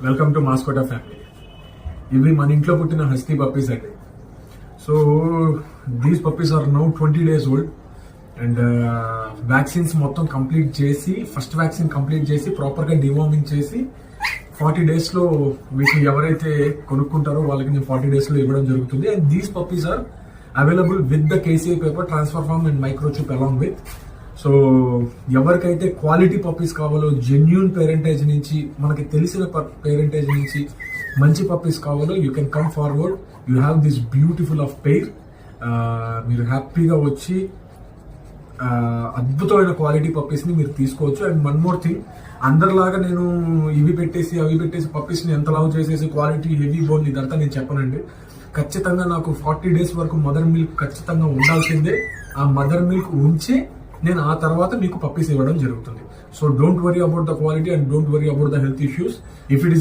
Welcome to మాస్కోటా family. ఇవి మన ఇంట్లో పుట్టిన హస్కీ పప్పీస్ అండి. So these puppies are now 20 days old and vaccines మొత్తం కంప్లీట్ చేసి, ఫస్ట్ వ్యాక్సిన్ కంప్లీట్ చేసి ప్రాపర్ గా డివార్మింగ్ చేసి 40 days లో వీటిని ఎవరైతే కొనుక్కుంటారో వాళ్ళకి నేను 40 days లో ఇవ్వడం జరుగుతుంది. And these puppies are available with the KCI paper, transfer form and microchip along with. So ఎవరికైతే క్వాలిటీ పప్పీస్ కావాలో, జెన్యూన్ పేరెంటేజ్ నుంచి, మనకి తెలిసిన పేరెంటేజ్ నుంచి మంచి పప్పీస్ కావాలో, you can come forward. You have this beautiful of pair. మీరు హ్యాపీగా వచ్చి అద్భుతమైన క్వాలిటీ పప్పీస్ ని మీరు తీసుకోవచ్చు. అండ్ వన్ మోర్ థింగ్, అందరిలాగా నేను ఇవి పెట్టేసి అవి పెట్టేసి పప్పీస్ ని ఎంత లవ్ చేసేసి క్వాలిటీ హెవీ బోన్ ఇదంతా నేను చెప్పనండి. ఖచ్చితంగా నాకు 40 days వరకు మదర్ మిల్క్ ఖచ్చితంగా ఉండాల్సిందే. ఆ మదర్ మిల్క్ ఉంచి నేను ఆ తర్వాత మీకు పప్పీస్ ఇవ్వడం జరుగుతుంది. So don't worry about the quality and don't worry about the health issues. If it